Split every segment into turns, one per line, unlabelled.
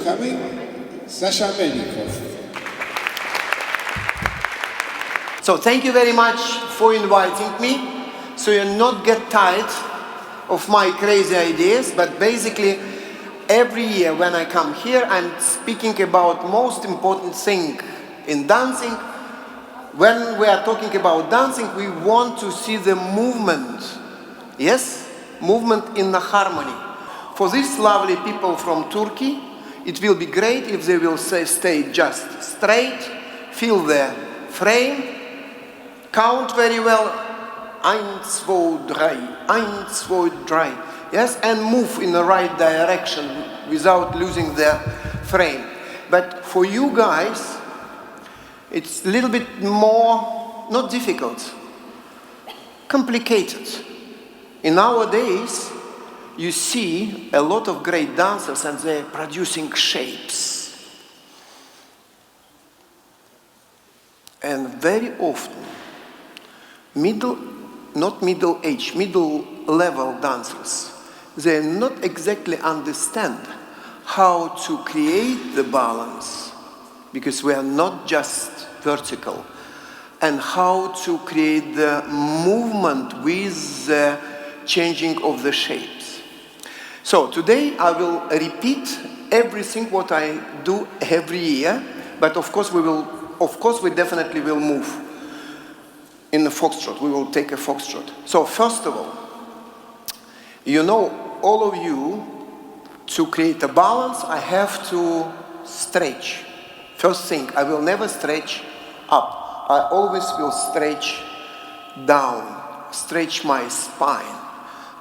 coming, Sasha Melnikov.
So thank you very much for inviting me, so you'll not get tired of my crazy ideas, but basically every year when I come here, I'm speaking about most important thing in dancing. When we are talking about dancing, we want to see the movement. Yes? Movement in the harmony. For these lovely people from Turkey, it will be great if they will stay just straight, feel the frame, count very well, 1, 2, 3, 1, 2, 3, yes, and move in the right direction without losing the frame. But for you guys, it's a little bit more, not difficult, complicated. In nowadays, you see a lot of great dancers and they're producing shapes. And very often, middle-level dancers, they not exactly understand how to create the balance, because we are not just vertical, and how to create the movement with the changing of the shapes. So today I will repeat everything what I do every year, but of course we definitely will move in the foxtrot. We will take a foxtrot. So first of all, you know, all of you, to create a balance, I have to stretch. First thing, I will never stretch up. I always will stretch down, stretch my spine,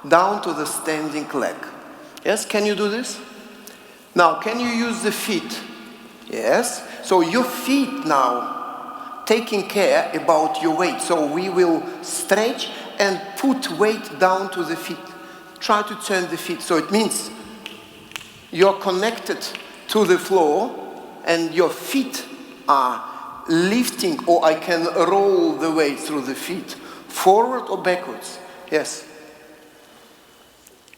down to the standing leg. Yes, can you do this? Now, can you use the feet? Yes, so your feet now, taking care about your weight. So we will stretch and put weight down to the feet. Try to turn the feet. So it means you're connected to the floor and your feet are lifting, or I can roll the weight through the feet, forward or backwards. Yes.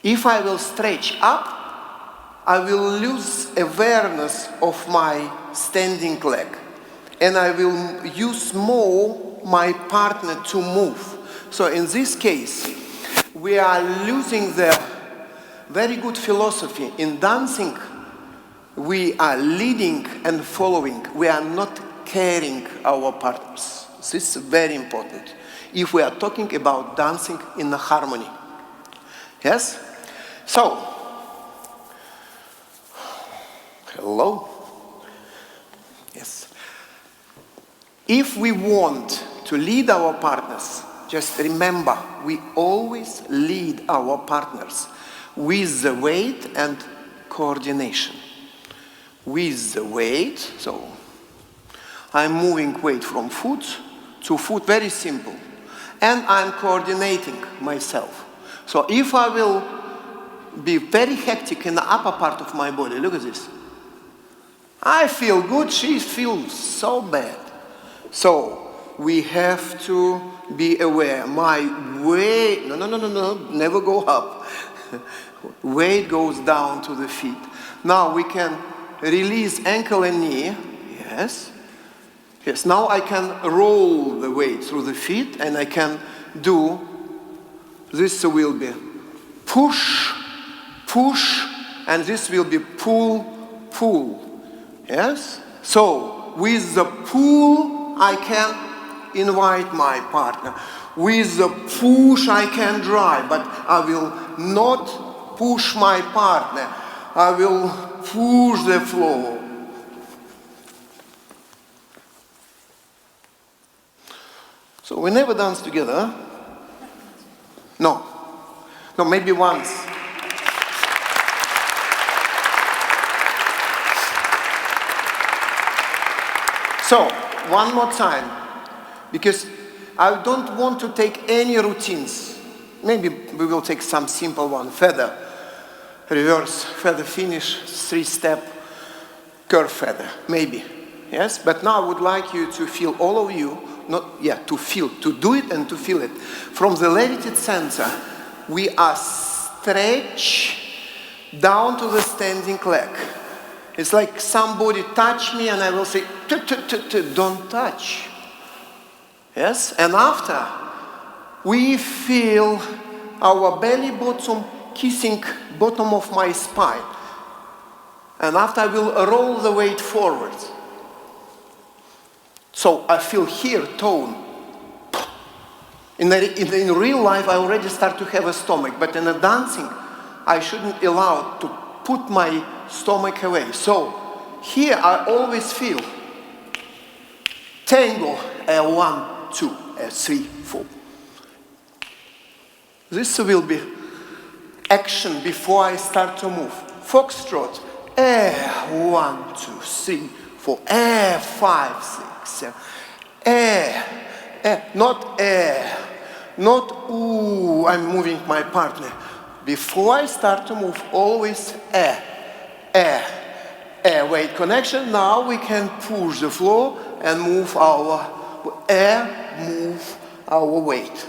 If I will stretch up, I will lose awareness of my standing leg. And I will use more my partner to move. So in this case, we are losing the very good philosophy. In dancing, we are leading and following. We are not carrying our partners. This is very important if we are talking about dancing in the harmony. Yes? So, hello? Yes. If we want to lead our partners, just remember, we always lead our partners with the weight and coordination. With the weight, so I'm moving weight from foot to foot, very simple. And I'm coordinating myself. So if I will be very hectic in the upper part of my body, look at this. I feel good, she feels so bad. So we have to be aware. My weight, no, never go up. Weight goes down to the feet. Now we can release ankle and knee. Yes. Yes, now I can roll the weight through the feet and I can do, this will be push, push, and this will be pull, pull. Yes? So, with the pull, I can invite my partner. With the push, I can drive, but I will not push my partner. I will push the floor. So we never dance together. No. No, maybe once. So, one more time, because I don't want to take any routines. Maybe we will take some simple one, feather, reverse, feather finish, 3-step, curve feather, maybe. Yes, but now I would like you to feel, all of you, to feel, to do it and to feel it. From the levitated center, we are stretch down to the standing leg. It's like somebody touch me and I will say, don't touch. Yes? And after, we feel our belly bottom kissing bottom of my spine. And after, I will roll the weight forward. So I feel here tone. In real life, I already start to have a stomach, but in a dancing, I shouldn't allow to put my stomach away. So here I always feel tango, 1, 2, 3, 4. This will be action before I start to move. Foxtrot, 1, 2, 3, 4, 5, 6, 7, not ooh, I'm moving my partner. Before I start to move, always weight connection. Now we can push the floor and move our weight.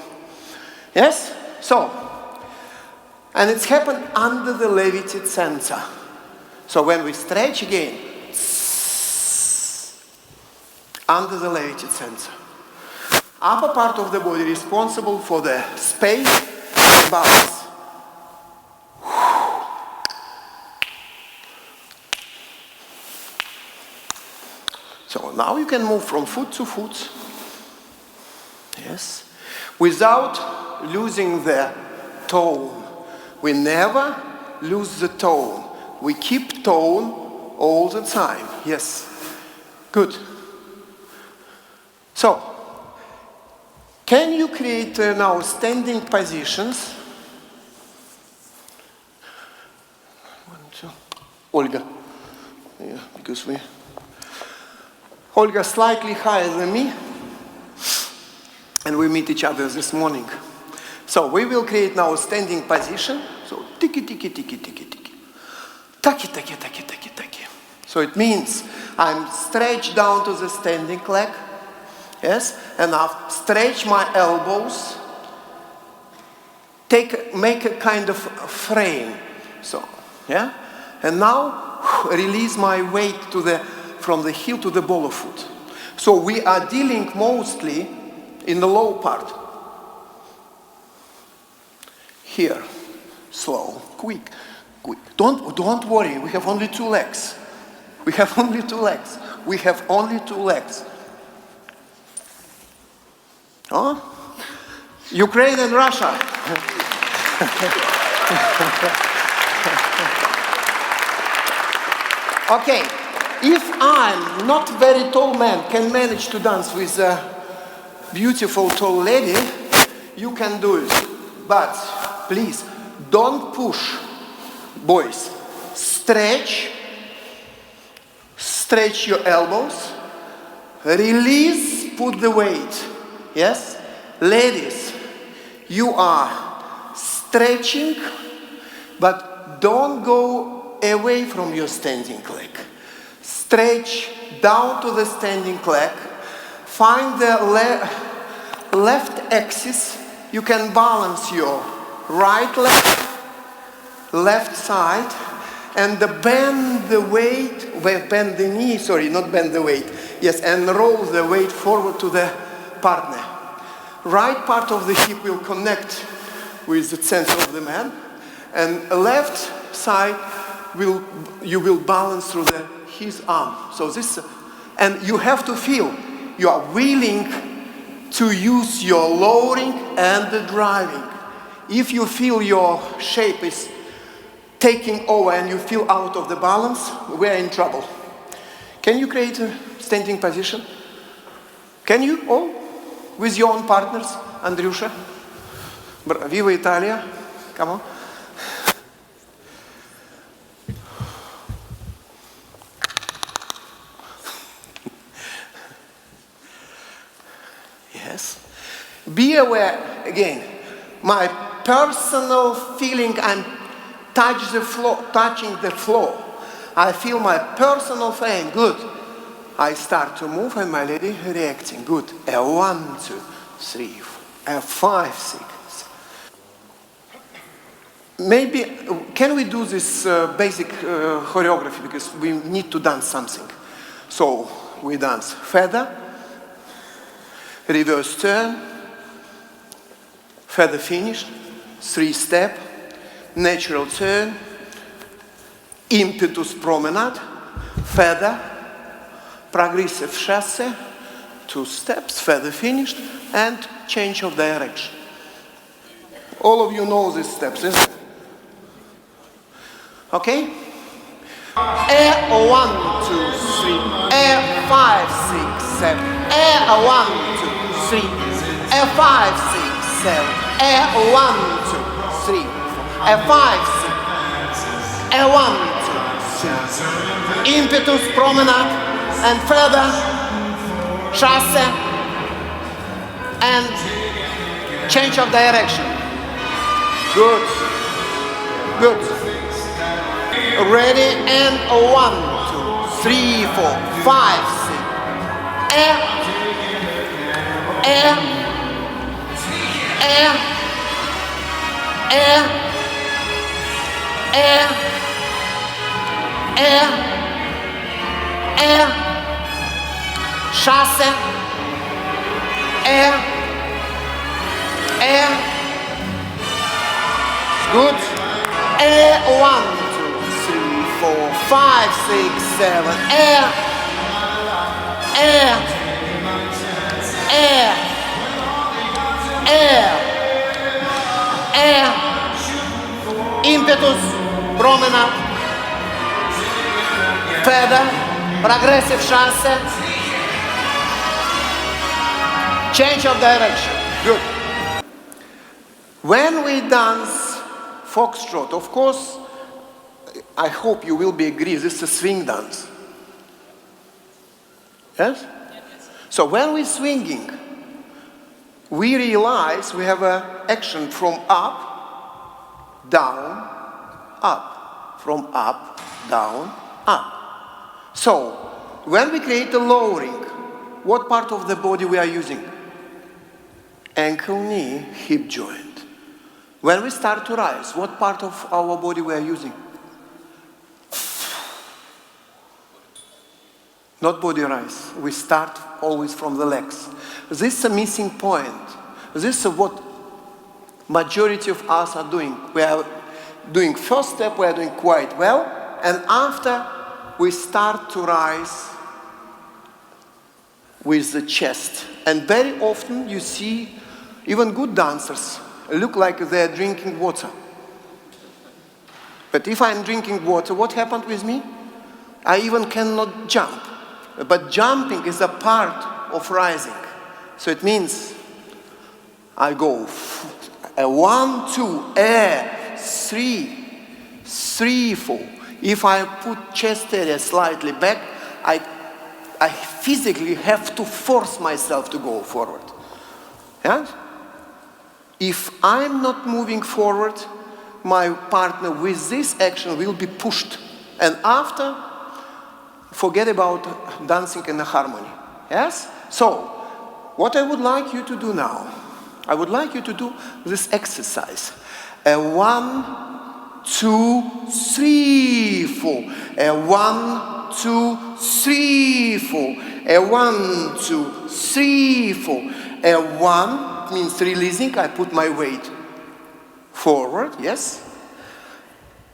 Yes? So, and it's happened under the levitate sensor. So when we stretch again, under the levitate sensor. Upper part of the body responsible for the space and balance. So now you can move from foot to foot. Yes. Without losing the tone. We never lose the tone. We keep tone all the time. Yes. Good. So, can you create now standing positions? 1, 2. Olga. Yeah, because Olga slightly higher than me. And we meet each other this morning. So we will create now a standing position. So tiki tiki tiki tiki tiki. Taki taki taki taki taki. So it means I'm stretched down to the standing leg. Yes, and I'll stretch my elbows. Make a kind of frame. So, yeah, and now release my weight from the heel to the ball of foot. So we are dealing mostly in the low part. Here, slow, quick, quick. Don't worry. We have only 2 legs. We have only 2 legs. We have only 2 legs. Oh, Ukraine and Russia. Okay, if I'm not very tall man, can manage to dance with a beautiful tall lady, you can do it. But please, don't push, boys. Stretch your elbows, release, put the weight. Yes? Ladies, you are stretching, but don't go away from your standing leg. Stretch down to the standing leg. Find the left axis. You can balance your right leg, left side, and bend the weight, bend the knee, sorry, not bend the weight. Yes, and roll the weight forward to the partner. Right part of the hip will connect with the center of the man, and left side you will balance through his arm. So this, and you have to feel you are willing to use your lowering and the driving. If you feel your shape is taking over and you feel out of the balance, we are in trouble. Can you create a standing position? Can you all? With your own partners, Andriusha? Viva Italia. Come on. Yes. Be aware, again, my personal feeling, I'm touching the floor. I feel my personal frame, good. I start to move and my lady reacting, good. 1, 2, 3, 4, 5, 6. Maybe, can we do this basic choreography, because we need to dance something. So, we dance feather, reverse turn, feather finish, 3-step, natural turn, impetus promenade, feather, progressive chasse, 2 steps, feather finished, and change of direction. All of you know these steps, isn't it? Okay? Air 1, 2, 3. Air 5, 6, 7. Air 1, 2, 3. Air 5, 6, 7. Air 1, 2, 3. Air 5, 6. Air 1, 2, 3. Impetus, promenade, and feather, chasse, and change of direction. Good. Good. Ready, and 1, 2, 3, 4, 5, 6. Air, air, air, air, air, air, air, chasse, air, air. Good. Air, 1, 4, 5, 6, 7, air, air, air, air, air, impetus, promenade, feather, progressive chasse, change of direction. Good. When we dance foxtrot, of course, I hope you will be agree, this is a swing dance. Yes? So when we're swinging, we realize we have an action from up, down, up. From up, down, up. So, when we create a lowering, what part of the body we are using? Ankle, knee, hip joint. When we start to rise, what part of our body we are using? Not body rise. We start always from the legs. This is a missing point. This is what majority of us are doing. We are doing first step, we are doing quite well, and after we start to rise with the chest. And very often you see even good dancers look like they're drinking water. But if I'm drinking water, what happened with me? I even cannot jump. But jumping is a part of rising. So it means I go 1, 2, air, 3, 3, 4. If I put chest area slightly back, I physically have to force myself to go forward. Yeah? If I'm not moving forward, my partner with this action will be pushed. And after, forget about dancing in a harmony. Yes? So, what I would like you to do now, I would like you to do this exercise. 1, 2, 3, 4. 1, 2, 3, 4. 1, 2, 3, 4. 1 means releasing. I put my weight forward. Yes.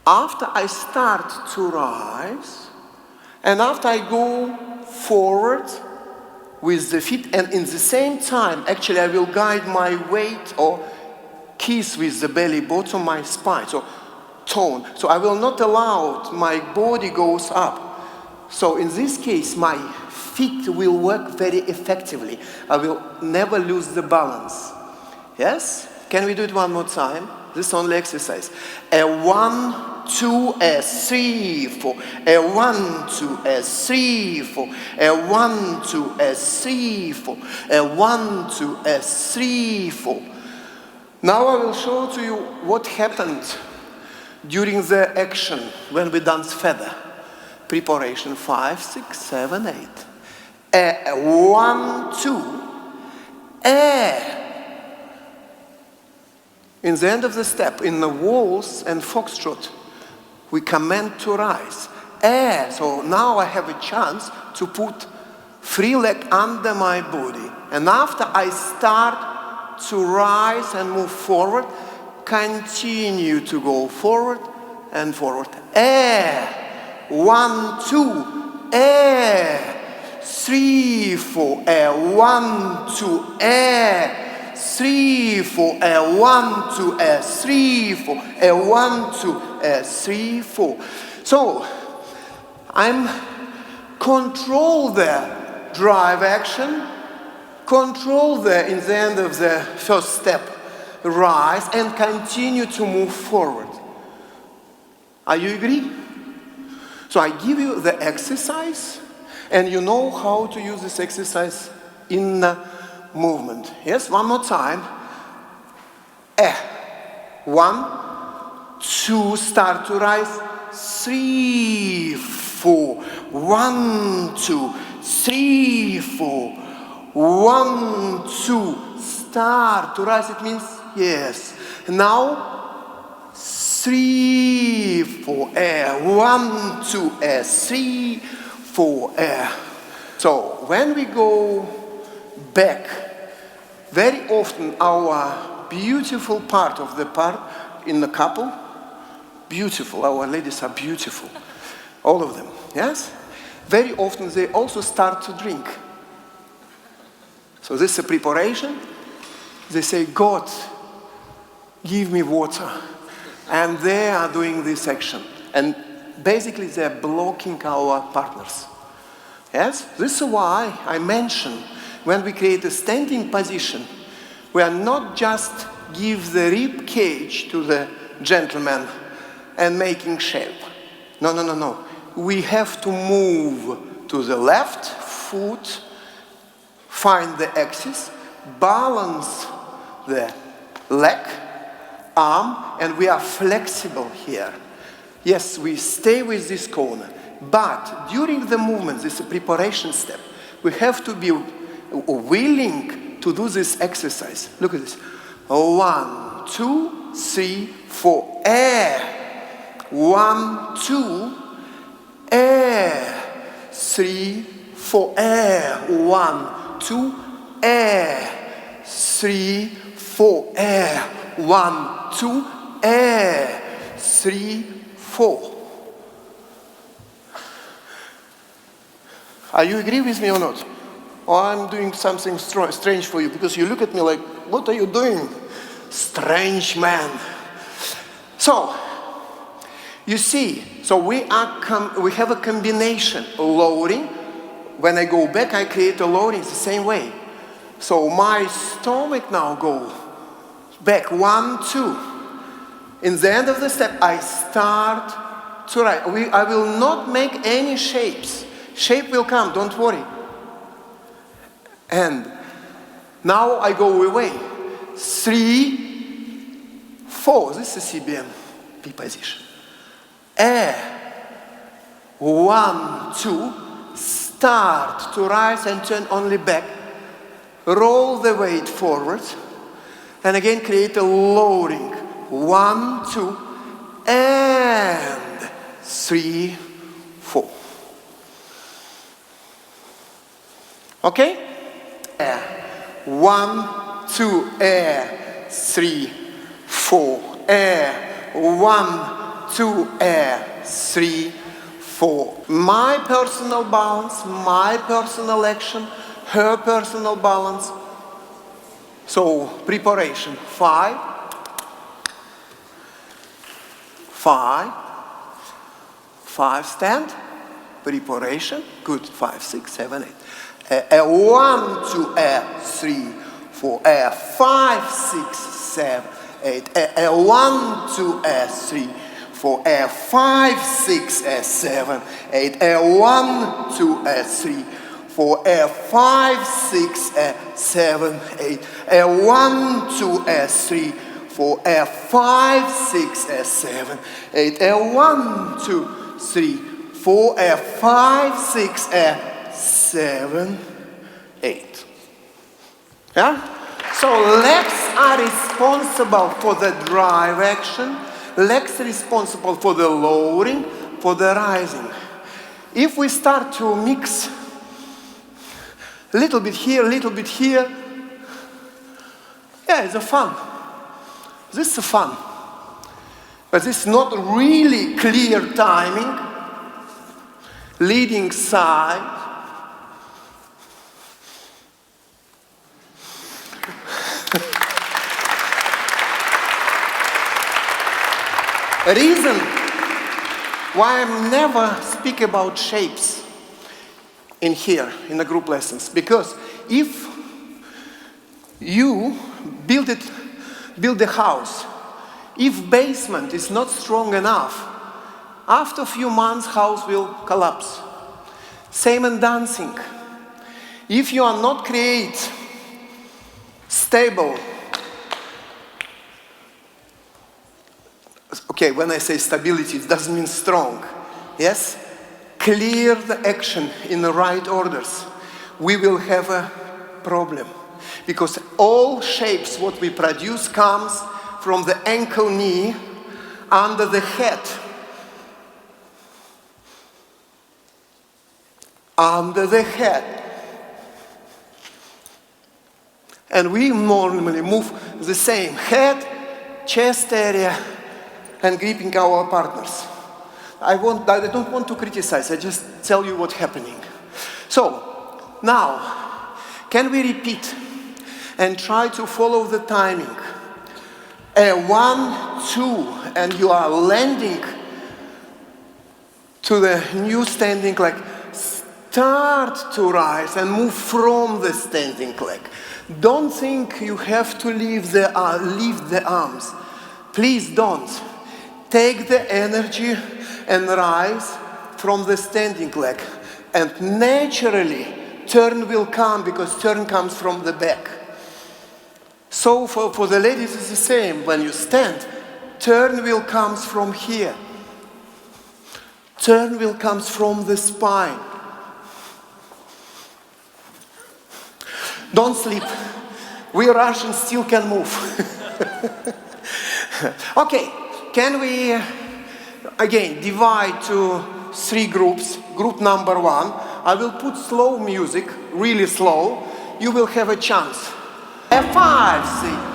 After I start to rise, and after I go forward with the feet, and in the same time, actually I will guide my weight or kiss with the belly bottom, my spine, so tone. So I will not allow my body goes up. So in this case, my feet will work very effectively. I will never lose the balance. Yes? Can we do it one more time? This is only exercise. 1, 2, 3, 4. 1, 2, 3, 4. 1, 2, 3, 4. 1, 2, 3, 4. Now I will show to you what happened during the action when we dance feather. Preparation 5, 6, 7, 8. 1, 2. In the end of the step, in the waltz and foxtrot, we command to rise. So now I have a chance to put free leg under my body. And after I start to rise and move forward, continue to go forward and forward. 1, 2, 3, 4, 1, 2, 3, 4, 1, 2, 3, 4, 1, 2, 3, 4. So I'm control the drive action, control the in the end of the first step, rise and continue to move forward. Are you agree? So I give you the exercise, and you know how to use this exercise in the movement. Yes, one more time. 1, 2, start to rise. 3, 4. 1, 2, 3, 4. 1, 2, start to rise. It means yes. Now 3, 4, 1, 2, 3, 4. So when we go back, very often our beautiful part of the part in the couple, beautiful, our ladies are beautiful, all of them, yes? Very often they also start to drink. So this is a preparation. They say, God, give me water. And they are doing this action. And basically they are blocking our partners. Yes? This is why I mentioned when we create a standing position, we are not just give the rib cage to the gentleman and making shape. No, no, no, no. We have to move to the left foot, find the axis, balance the leg, arm, and we are flexible here. Yes, we stay with this corner, but during the movement, this preparation step, we have to be willing to do this exercise. Look at this. 1, 2, 3, 4. 1, 2, 3, 4. 1, 2, 3, 4. 1, 2, 3, 4. Are you agree with me or not? Or I'm doing something strange for you because you look at me like, what are you doing? Strange man. So, you see, so we have a combination, lowering. When I go back, I create a lowering the same way. So my stomach now go back, 1, 2. In the end of the step, I start to rise. I will not make any shapes. Shape will come, don't worry. And now I go away. 3, 4. This is CBM P position. 1, 2. Start to rise and turn only back. Roll the weight forward. And again create a lowering. 1, 2, and 3, 4. Okay? 1, 2, 3, 4. 1, 2, 3, 4. My personal balance, my personal action, her personal balance. So, preparation. 5, 5, stand. Preparation. Good. 5, 6, 7, 8. 1, 2, 3, 4. 5, 6, 7, 8. 1, 2, 3, 4. 5, 6, 7, 8. 1, 2, 3, 4. 5, 6, 7, 8. 1, 2, 3, 4. 5, 6, 7, 8. 1, 2, 3, 4. 5, 6, 7, 8. Yeah? So legs are responsible for the drive action, legs are responsible for the lowering, for the rising. If we start to mix a little bit here, yeah, it's a fun. This is fun. But this is not really clear timing. Leading side. A reason why I never speak about shapes in here, in the group lessons, because if you build the house, if basement is not strong enough, after a few months, house will collapse. Same in dancing. If you are not create stable, okay, when I say stability, it doesn't mean strong. Yes? Clear the action in the right orders. We will have a problem. Because all shapes what we produce comes from the ankle knee under the head. Under the head. And we normally move the same head, chest area, and gripping our partners. I don't want to criticize, I just tell you what's happening. So, now, can we repeat and try to follow the timing? A 1, 2, and you are landing to the new standing leg. Start to rise and move from the standing leg. Don't think you have to lift the arms. Please don't. Take the energy and rise from the standing leg. And naturally, turn will come because turn comes from the back. So for the ladies it's the same. When you stand, turn will comes from here. Turn will comes from the spine. Don't sleep. We Russians still can move. Okay, can we again divide to 3 groups? Group number 1, I will put slow music, really slow. You will have a chance. A 5,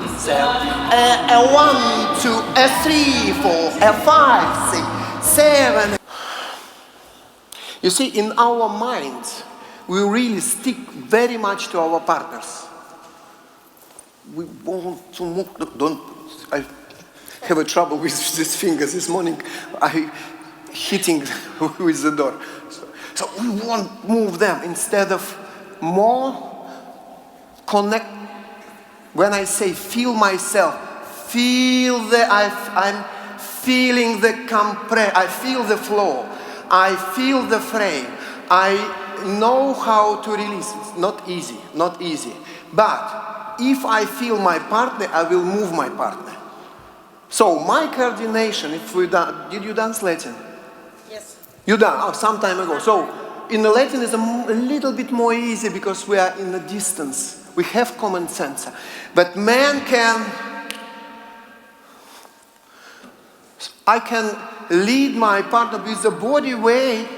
6, 7, a 1, 2, a 3, 4, a 5, 6, 7. You see, in our minds, we really stick very much to our partners. We want to move. I have a trouble with these fingers. This morning, I hitting with the door. So we want to move them instead of more connect. When I say feel myself, feel I'm feeling the compress. I feel the flow. I feel the frame. I know how to release. It's not easy. But if I feel my partner, I will move my partner. So my coordination, did you dance Latin?
Yes.
You done? Oh, some time ago. So in the Latin is a little bit more easy because we are in the distance. We have common sense. But I can lead my partner with the body weight.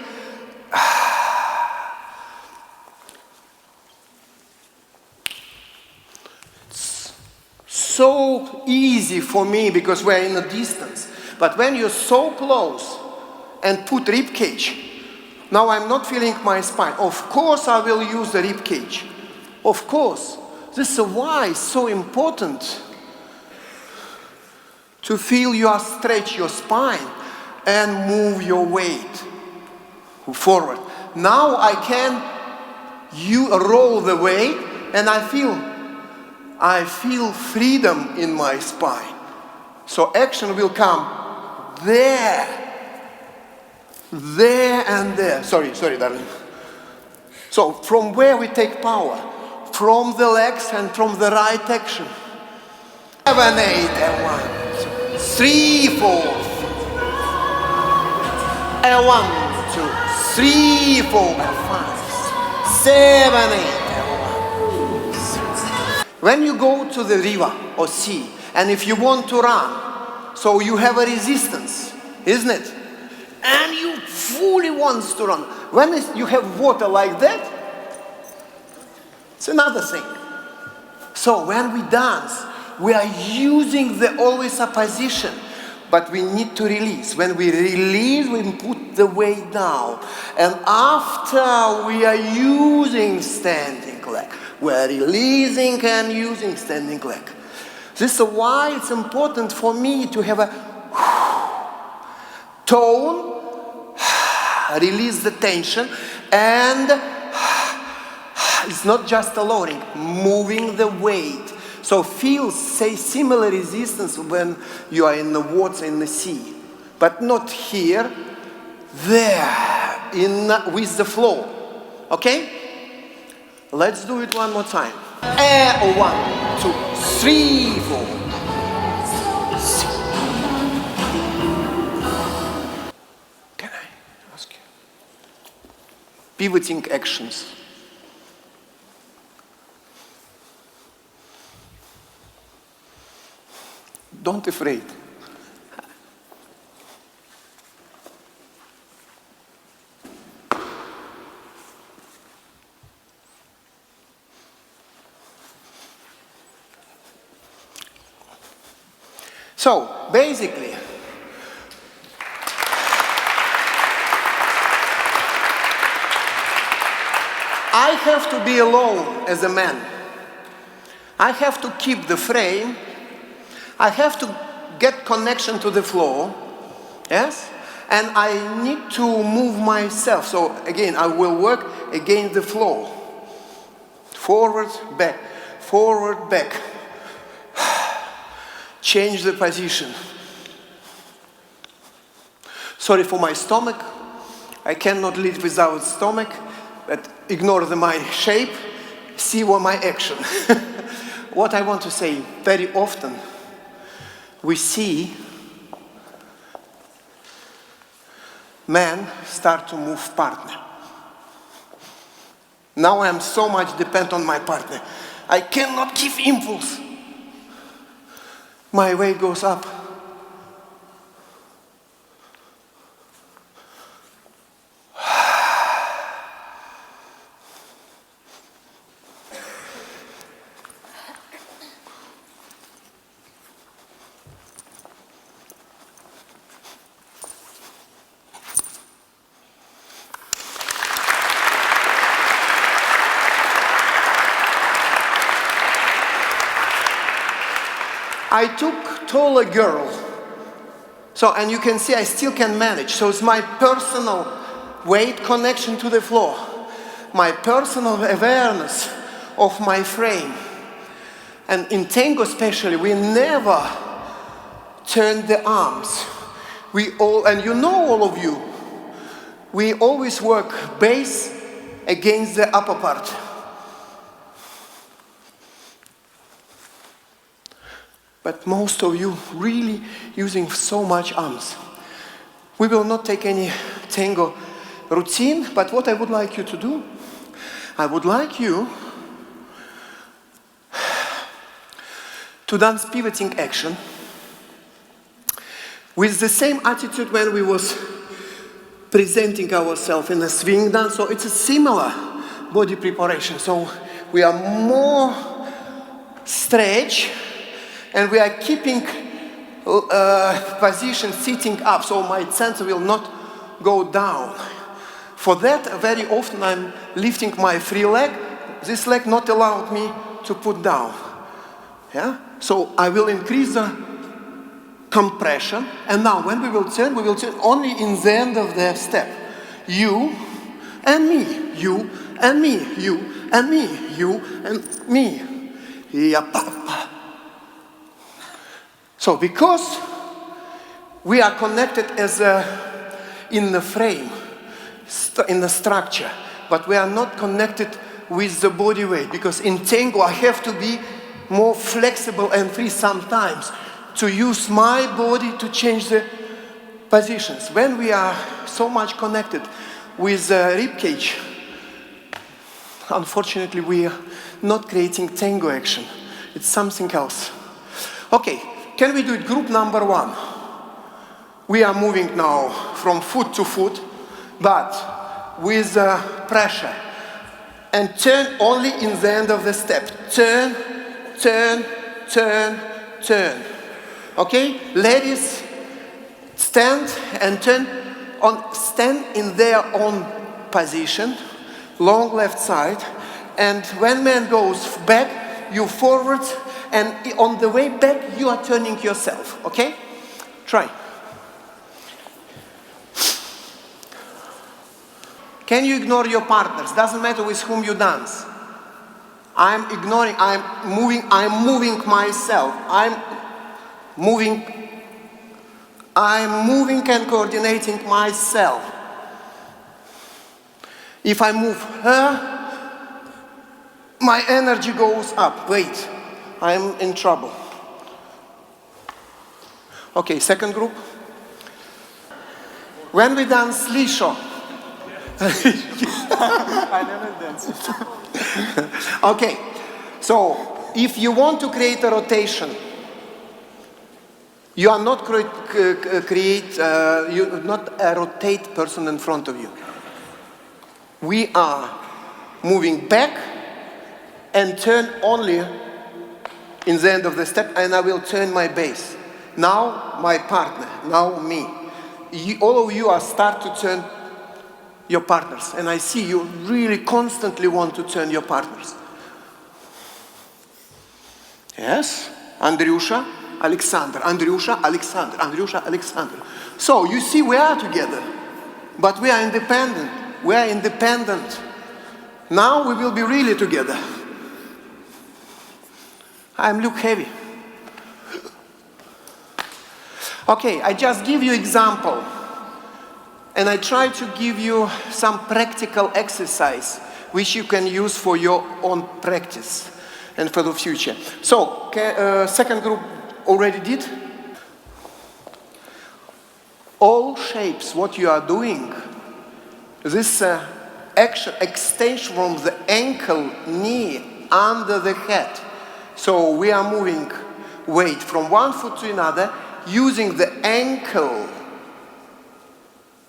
So easy for me because we're in a distance. But when you're so close and put rib cage, now I'm not feeling my spine. Of course I will use the rib cage. Of course. This is why it's so important to feel stretch your spine and move your weight forward. Now I can roll the weight and I feel freedom in my spine. So action will come there and there. Sorry, darling. So from where we take power? From the legs and from the right action. 7, 8, and 1, 2, 3, 4. And 1, 2, 3, 4, and 5, 7, 8. When you go to the river or sea, and if you want to run, so you have a resistance, isn't it? And you fully want to run. When you have water like that, it's another thing. So when we dance, we are using the always a position, but we need to release. When we release, we put the weight down. And after we are using standing leg, we are releasing and using standing leg. This is why it's important for me to have a tone, release the tension, and it's not just a lowering, moving the weight. So feel, say, similar resistance when you are in the water, in the sea. But not here, there, with the flow. Okay? Let's do it one more time. 1, 2, 3, 4. Can I ask you? Pivoting actions. Don't be afraid. So, basically, I have to be alone as a man. I have to keep the frame. I have to get connection to the floor, yes? And I need to move myself. So again, I will work against the floor. Forward, back, forward, back. Change the position. Sorry for my stomach. I cannot lead without stomach, but ignore my shape, see what my action. What I want to say, very often, we see men start to move partner. Now I am so much dependent on my partner. I cannot give impulse. My weight goes up. I took taller girl. So, and you can see I still can manage. So it's my personal weight connection to the floor. My personal awareness of my frame. And in tango especially, we never turn the arms. We all, and you know all of you, we always work base against the upper part. But most of you really using so much arms. We will not take any tango routine, but what I would like you to do, I would like you to dance pivoting action with the same attitude when we was presenting ourselves in a swing dance. So it's a similar body preparation. So we are more stretch, and we are keeping position sitting up, so my center will not go down. For that, very often I'm lifting my free leg. This leg not allowed me to put down. Yeah? So I will increase the compression, and now when we will turn only in the end of the step. You and me, you and me, you and me, you and me. So because we are connected as in the frame, in the structure, but we are not connected with the body weight, because in tango I have to be more flexible and free sometimes to use my body to change the positions. When we are so much connected with the rib cage, unfortunately we are not creating tango action. It's something else. Okay, can we do it group number 1? We are moving now from foot to foot, but with pressure. And turn only in the end of the step. Turn, turn, turn, turn. Okay? Ladies, stand and turn. Stand in their own position, long left side. And when man goes back, you forward. And on the way back, you are turning yourself. Okay? Try. Can you ignore your partners? Doesn't matter with whom you dance. I'm ignoring, I'm moving myself. I'm moving and coordinating myself. If I move her, my energy goes up. Wait, I'm in trouble. Okay, second group. When we dance Lisho,
I never danced.
okay, so if you want to create a rotation, you are not you're not a rotate person in front of you. We are moving back and turn only in the end of the step, and I will turn my base. Now my partner, now me. All of you are start to turn your partners, and I see you really constantly want to turn your partners. Yes, Andryusha, Alexandr, Andryusha, Alexandr, Andryusha, Alexandr. So you see we are together, but we are independent. We are independent. Now we will be really together. I look heavy. Okay, I just give you example. And I try to give you some practical exercise which you can use for your own practice and for the future. So, second group already did. All shapes, what you are doing, this action extension from the ankle, knee, under the head. So we are moving weight from one foot to another using the ankle,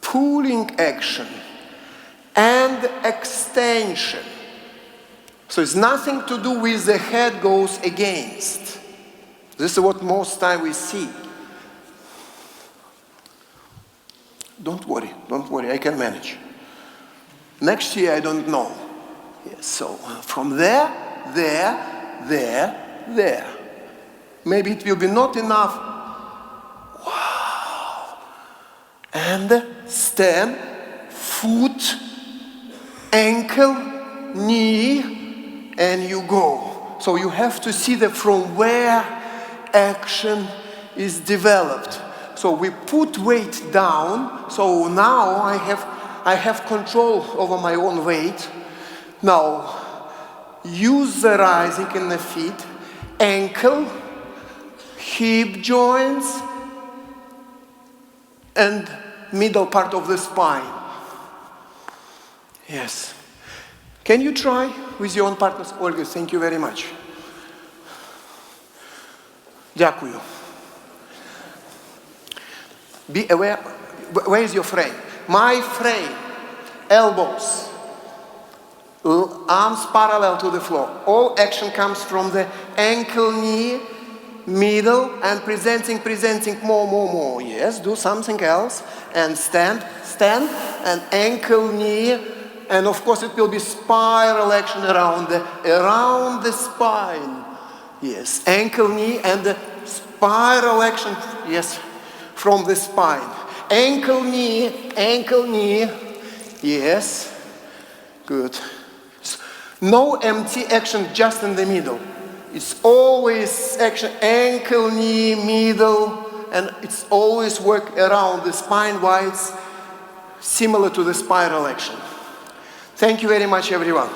pulling action and extension. So it's nothing to do with the head goes against. This is what most time we see. Don't worry, I can manage. Next year I don't know. Yes, so from there, there. Maybe it will be not enough. Wow. And stand, foot, ankle, knee, and you go. So you have to see that from where action is developed. So we put weight down. So now I have control over my own weight. Now use the rising in the feet, ankle, hip joints, and middle part of the spine. Yes. Can you try with your own partners? Olga, thank you very much. Дякую. Be aware, where is your frame? My frame, elbows, arms parallel to the floor. All action comes from the ankle, knee, middle, and presenting more. Yes, do something else. And stand, and ankle, knee, and of course it will be spiral action around the spine. Yes, ankle, knee, and the spiral action, yes, from the spine. Ankle, knee, yes, good. No empty action just in the middle. It's always action, ankle, knee, middle, and it's always work around the spine wise, similar to the spiral action. Thank you very much, everyone.